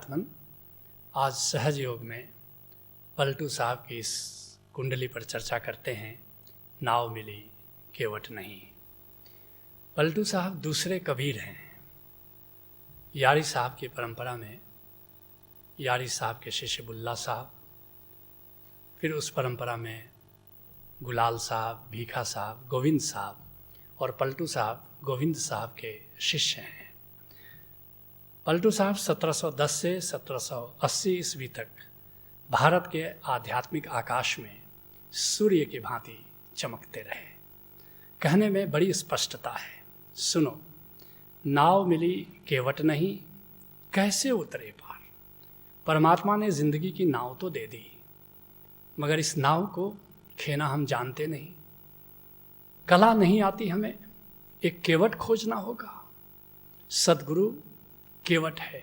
अध्यात्मन। आज सहज योग में पलटू साहब की इस कुंडली पर चर्चा करते हैं। नाव मिली केवट नहीं। पलटू साहब दूसरे कबीर हैं। यारी साहब की परंपरा में यारी साहब के शिष्य बुल्ला साहब, फिर उस परंपरा में गुलाल साहब, भीखा साहब, गोविंद साहब और पलटू साहब गोविंद साहब के शिष्य हैं। पलटू साहब 1710 से 1780 ईस्वी तक भारत के आध्यात्मिक आकाश में सूर्य की भांति चमकते रहे। कहने में बड़ी स्पष्टता है। सुनो, नाव मिली केवट नहीं, कैसे उतरे पार। परमात्मा ने जिंदगी की नाव तो दे दी, मगर इस नाव को खेना हम जानते नहीं। कला नहीं आती हमें, एक केवट खोजना होगा। सद्गुरु केवट है।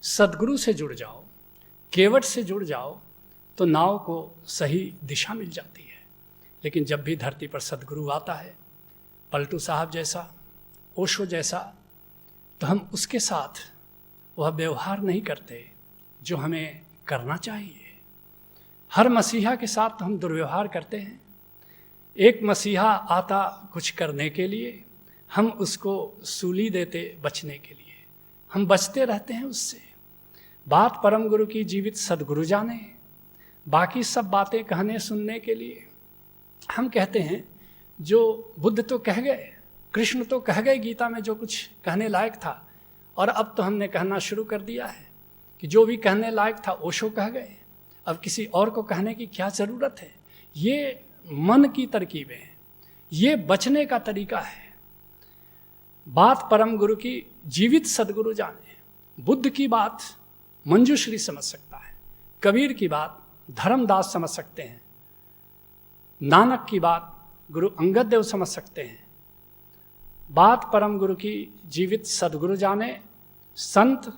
सद्गुरु से जुड़ जाओ, केवट से जुड़ जाओ तो नाव को सही दिशा मिल जाती है। लेकिन जब भी धरती पर सद्गुरु आता है, पलटू साहब जैसा, ओशो जैसा, तो हम उसके साथ वह व्यवहार नहीं करते जो हमें करना चाहिए। हर मसीहा के साथ हम दुर्व्यवहार करते हैं। एक मसीहा आता कुछ करने के लिए, हम उसको सूली देते बचने के लिए। हम बचते रहते हैं उससे। बात परम गुरु की जीवित सद्गुरु जाने, बाकी सब बातें कहने सुनने के लिए हम कहते हैं जो बुद्ध तो कह गए, कृष्ण तो कह गए गीता में जो कुछ कहने लायक था, और अब तो हमने कहना शुरू कर दिया है कि जो भी कहने लायक था ओशो कह गए, अब किसी और को कहने की क्या ज़रूरत है। ये मन की तरकीबें हैं, ये बचने का तरीका है। बात परम गुरु की जीवित सदगुरु जाने। बुद्ध की बात मंजूश्री समझ सकता है, कबीर की बात धर्मदास समझ सकते हैं, नानक की बात गुरु अंगद देव समझ सकते हैं। बात परम गुरु की जीवित सदगुरु जाने। संत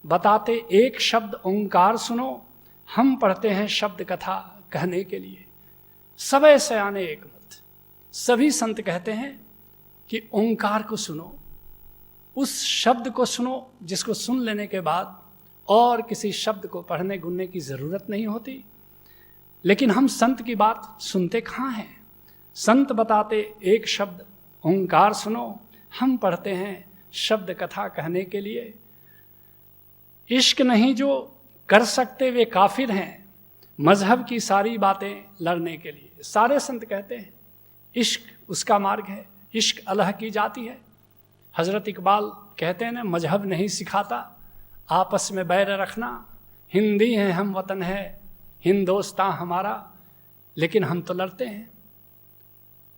बताते एक शब्द ओंकार सुनो, हम पढ़ते हैं शब्द कथा कहने के लिए। सबे सयाने एक मत। सभी संत कहते हैं कि ओंकार को सुनो, उस शब्द को सुनो जिसको सुन लेने के बाद और किसी शब्द को पढ़ने गुनने की ज़रूरत नहीं होती। लेकिन हम संत की बात सुनते कहाँ हैं। संत बताते एक शब्द ओंकार सुनो, हम पढ़ते हैं शब्द कथा कहने के लिए। इश्क नहीं जो कर सकते वे काफिर हैं, मजहब की सारी बातें लड़ने के लिए। सारे संत कहते हैं इश्क उसका मार्ग है, इश्क अल्लाह की जाती है। हज़रत इकबाल कहते हैं ना, मजहब नहीं सिखाता आपस में बैर रखना, हिंदी हैं हम वतन है हिंदोस्तां हमारा, लेकिन हम तो लड़ते हैं।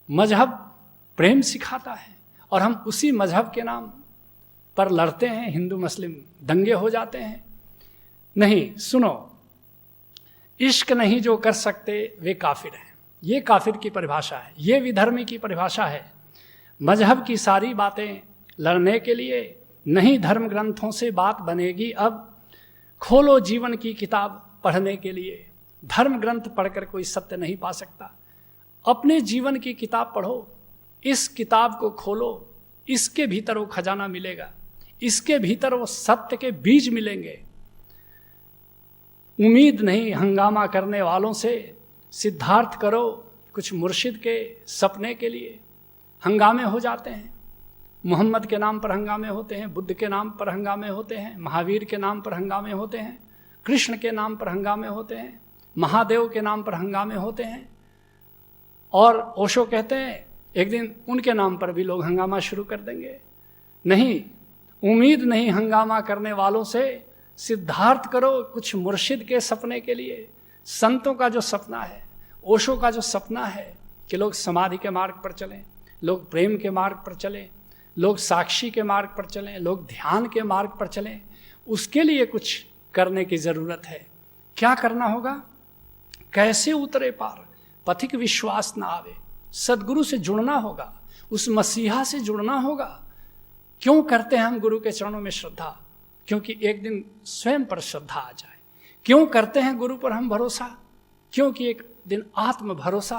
मजहब प्रेम सिखाता है और हम उसी मजहब के नाम पर लड़ते हैं, हिंदू मुस्लिम दंगे हो जाते हैं। नहीं, सुनो, इश्क नहीं जो कर सकते वे काफिर हैं। ये काफिर की परिभाषा है, ये विधर्मी की परिभाषा है। मजहब की सारी बातें लड़ने के लिए नहीं, धर्म ग्रंथों से बात बनेगी। अब खोलो जीवन की किताब पढ़ने के लिए। धर्म ग्रंथ पढ़कर कोई सत्य नहीं पा सकता। अपने जीवन की किताब पढ़ो, इस किताब को खोलो, इसके भीतर वो खजाना मिलेगा, इसके भीतर वो सत्य के बीज मिलेंगे। उम्मीद नहीं हंगामा करने वालों से, सिद्धार्थ करो कुछ मुर्शिद के सपने के लिए। हंगामे हो जाते हैं, मोहम्मद के नाम पर हंगामे होते हैं, बुद्ध के नाम पर हंगामे होते हैं, महावीर के नाम पर हंगामे होते हैं, कृष्ण के नाम पर हंगामे होते हैं, महादेव के नाम पर हंगामे होते हैं। और ओशो कहते हैं एक दिन उनके नाम पर भी लोग हंगामा शुरू कर देंगे। नहीं, उम्मीद नहीं हंगामा करने वालों से, सिद्धार्थ करो कुछ मुर्शिद के सपने के लिए। संतों का जो सपना है, ओशो का जो सपना है कि लोग समाधि के मार्ग पर चलें, लोग प्रेम के मार्ग पर चलें, लोग साक्षी के मार्ग पर चलें, लोग ध्यान के मार्ग पर चलें, उसके लिए कुछ करने की ज़रूरत है। क्या करना होगा? कैसे उतरे पार? पथिक विश्वास ना आवे। सदगुरु से जुड़ना होगा, उस मसीहा से जुड़ना होगा। क्यों करते हैं हम गुरु के चरणों में श्रद्धा? क्योंकि एक दिन स्वयं पर श्रद्धा आ जाए। क्यों करते हैं गुरु पर हम भरोसा? क्योंकि एक दिन आत्म भरोसा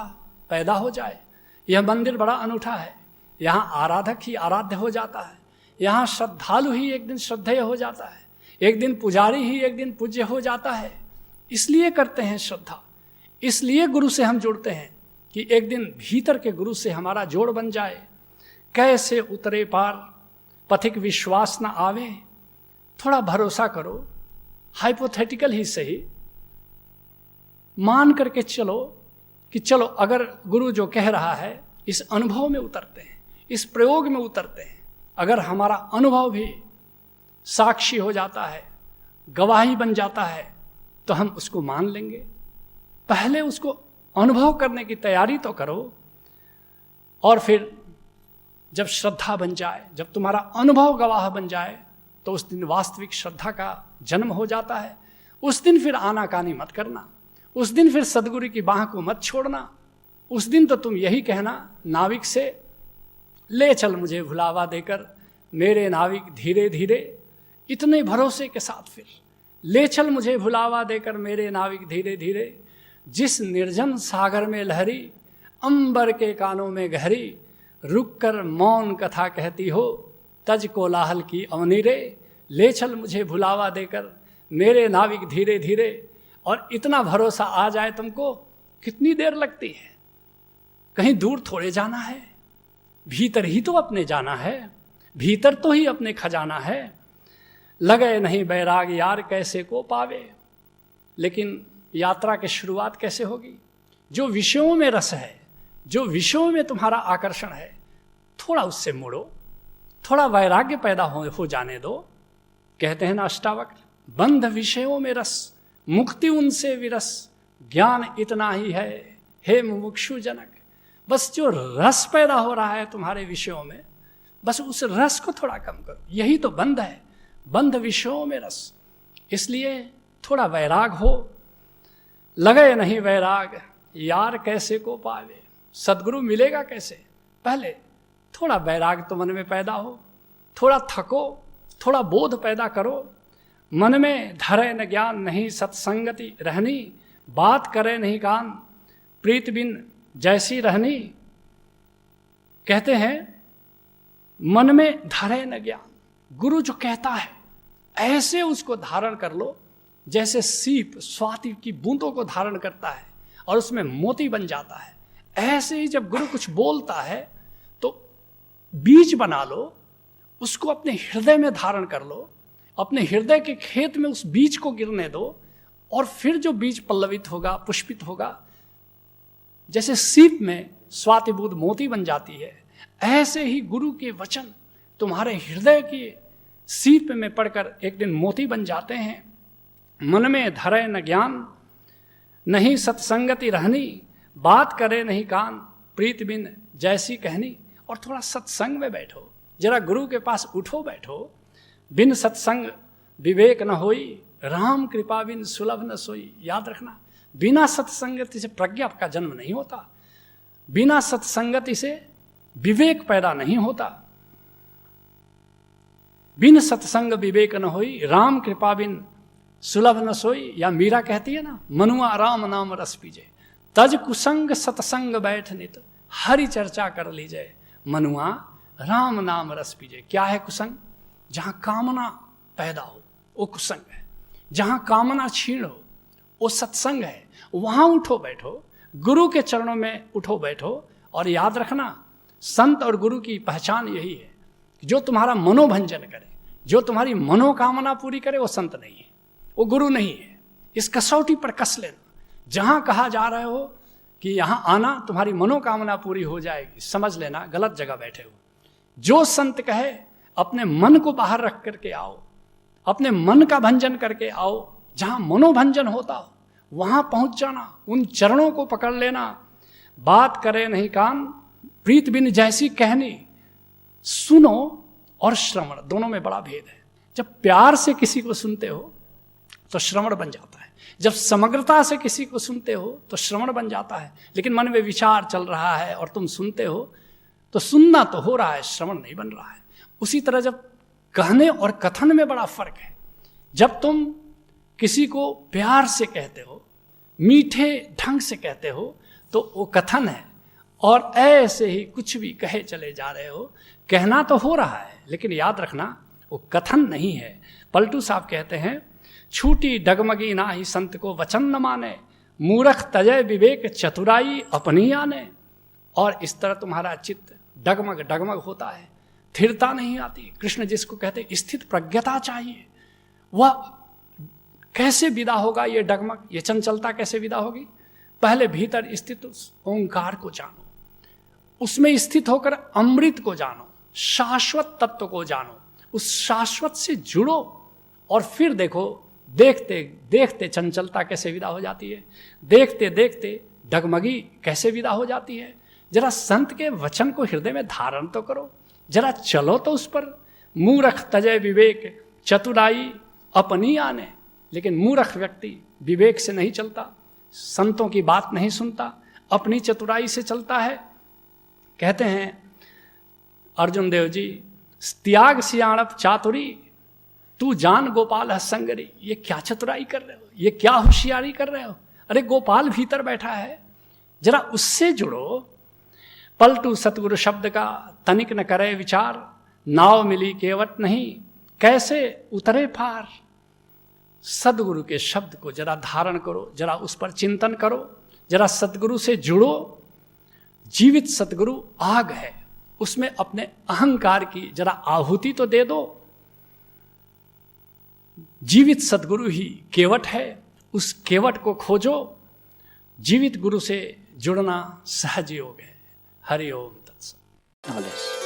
पैदा हो जाए। यह मंदिर बड़ा अनूठा है, यहाँ आराधक ही आराध्य हो जाता है, यहाँ श्रद्धालु ही एक दिन श्रद्धेय हो जाता है। एक दिन पुजारी ही एक दिन पूज्य हो जाता है। इसलिए करते हैं श्रद्धा, इसलिए गुरु से हम जुड़ते हैं कि एक दिन भीतर के गुरु से हमारा जोड़ बन जाए। कैसे उतरे पार पथिक विश्वास न आवे, थोड़ा भरोसा करो, हाइपोथेटिकल ही सही, मान करके चलो कि चलो अगर गुरु जो कह रहा है इस अनुभव में उतरते हैं, इस प्रयोग में उतरते हैं। अगर हमारा अनुभव भी साक्षी हो जाता है, गवाही बन जाता है, तो हम उसको मान लेंगे। पहले उसको अनुभव करने की तैयारी तो करो, और फिर जब श्रद्धा बन जाए, जब तुम्हारा अनुभव गवाह बन जाए, तो उस दिन वास्तविक श्रद्धा का जन्म हो जाता है। उस दिन फिर आनाकानी मत करना, उस दिन फिर सदगुरु की बाह को मत छोड़ना। उस दिन तो तुम यही कहना नाविक से, ले चल मुझे भुलावा देकर मेरे नाविक धीरे धीरे। इतने भरोसे के साथ फिर ले चल मुझे भुलावा देकर मेरे नाविक धीरे धीरे। जिस निर्जन सागर में लहरी, अंबर के कानों में गहरी, रुक कर मौन कथा कहती हो, तज कोलाहल की अवनी रे। ले चल मुझे भुलावा देकर मेरे नाविक धीरे धीरे। और इतना भरोसा आ जाए तुमको, कितनी देर लगती है, कहीं दूर थोड़े जाना है, भीतर ही तो अपने जाना है, भीतर तो ही अपने खजाना है। लगे नहीं बैराग यार कैसे को पावे। लेकिन यात्रा की शुरुआत कैसे होगी? जो विषयों में रस है, जो विषयों में तुम्हारा आकर्षण है, थोड़ा उससे मुड़ो, थोड़ा वैराग्य पैदा हो जाने दो। कहते हैं ना अष्टावक्र, बंध विषयों में रस, मुक्ति उनसे विरस, ज्ञान इतना ही है हे मुमुक्षु जनक। बस जो रस पैदा हो रहा है तुम्हारे विषयों में, बस उस रस को थोड़ा कम करो। यही तो बंध है, बंध विषयों में रस। इसलिए थोड़ा वैराग हो। लगे नहीं वैराग यार कैसे को पावे। सदगुरु मिलेगा कैसे? पहले थोड़ा वैराग तो मन में पैदा हो, थोड़ा थको, थोड़ा बोध पैदा करो। मन में धरे न ज्ञान नहीं सत्संगति रहनी, बात करे नहीं कान प्रीत बिन जैसी रहनी। कहते हैं मन में धरे न ज्ञान, गुरु जो कहता है ऐसे उसको धारण कर लो जैसे सीप स्वाति की बूंदों को धारण करता है और उसमें मोती बन जाता है। ऐसे ही जब गुरु कुछ बोलता है तो बीज बना लो, उसको अपने हृदय में धारण कर लो, अपने हृदय के खेत में उस बीज को गिरने दो, और फिर जो बीज पल्लवित होगा, पुष्पित होगा, जैसे सीप में स्वाति बूंद मोती बन जाती है, ऐसे ही गुरु के वचन तुम्हारे हृदय के सीप में पड़कर एक दिन मोती बन जाते हैं। मन में धरे न ज्ञान नहीं सत्संगति रहनी, बात करे नहीं कान प्रीत बिन जैसी कहनी। और थोड़ा सत्संग में बैठो, जरा गुरु के पास उठो बैठो। बिन सत्संग विवेक न होई, राम कृपा बिन सुलभ न सोई। याद रखना, बिना सत्संगति से प्रज्ञा का जन्म नहीं होता, बिना सत्संगति से विवेक पैदा नहीं होता। बिन सत्संग विवेक न होई, राम कृपा बिन सुलभ न सोई। या मीरा कहती है ना, मनुआ राम नाम रस पीजे, तज कुसंग सत्संग बैठ नित, हरि चर्चा कर लीजिए। मनुआ राम नाम रस पीजे। क्या है कुसंग? जहां कामना पैदा हो वो कुसंग है, जहां कामना क्षीण हो वो सत्संग है। वहां उठो बैठो, गुरु के चरणों में उठो बैठो। और याद रखना, संत और गुरु की पहचान यही है, जो तुम्हारा मनोभंजन करे, जो तुम्हारी मनोकामना पूरी करे, वो संत नहीं है, वो गुरु नहीं है। इस कसौटी पर कस लेना। जहां कहा जा रहे हो कि यहां आना तुम्हारी मनोकामना पूरी हो जाएगी, समझ लेना गलत जगह बैठे हो। जो संत कहे अपने मन को बाहर रख करके आओ, अपने मन का भंजन करके आओ। जहां मनोभंजन होता हो वहां पहुंच जाना, उन चरणों को पकड़ लेना। बात करे नहीं कान प्रीत बिन जैसी कहनी। सुनो और श्रवण दोनों में बड़ा भेद है। जब प्यार से किसी को सुनते हो तो श्रवण बन जाता है, जब समग्रता से किसी को सुनते हो तो श्रवण बन जाता है। लेकिन मन में विचार चल रहा है और तुम सुनते हो तो सुनना तो हो रहा है, श्रवण नहीं बन रहा है। उसी तरह जब कहने और कथन में बड़ा फर्क है। जब तुम किसी को प्यार से कहते हो, मीठे ढंग से कहते हो, तो वो कथन है। और ऐसे ही कुछ भी कहे चले जा रहे हो, कहना तो हो रहा है, लेकिन याद रखना वो कथन नहीं है। पलटू साहब कहते हैं, छूटी डगमगी ना ही संत को वचन न माने, मूर्ख तजय विवेक चतुराई अपनी आने। और इस तरह तुम्हारा चित्त डगमग डगमग होता है, स्थिरता नहीं आती। कृष्ण जिसको कहते स्थित प्रज्ञता चाहिए, वह कैसे विदा होगा? ये डगमग, ये चंचलता कैसे विदा होगी? पहले भीतर स्थित उस ओंकार को जानो, उसमें स्थित होकर अमृत को जानो, शाश्वत तत्व को जानो, उस शाश्वत से जुड़ो, और फिर देखो, देखते देखते चंचलता कैसे विदा हो जाती है, देखते देखते डगमगी कैसे विदा हो जाती है। जरा संत के वचन को हृदय में धारण तो करो, जरा चलो तो उस पर। मूर्ख तजय विवेक चतुराई अपनी आने। लेकिन मूर्ख व्यक्ति विवेक से नहीं चलता, संतों की बात नहीं सुनता, अपनी चतुराई से चलता है। कहते हैं अर्जुन देव जी, त्याग सियाणप चातुरी, तू जान गोपाल हसंगरी। ये क्या चतुराई कर रहे हो, ये क्या होशियारी कर रहे हो? अरे गोपाल भीतर बैठा है, जरा उससे जुड़ो। पलटू सतगुरु शब्द का तनिक न करे विचार, नाव मिली केवट नहीं कैसे उतरे पार। सदगुरु के शब्द को जरा धारण करो, जरा उस पर चिंतन करो, जरा सतगुरु से जुड़ो। जीवित सतगुरु आग है, उसमें अपने अहंकार की जरा आहुति तो दे दो। जीवित सतगुरु ही केवट है, उस केवट को खोजो। जीवित गुरु से जुड़ना सहज योग है। हरि ओम तत्सत।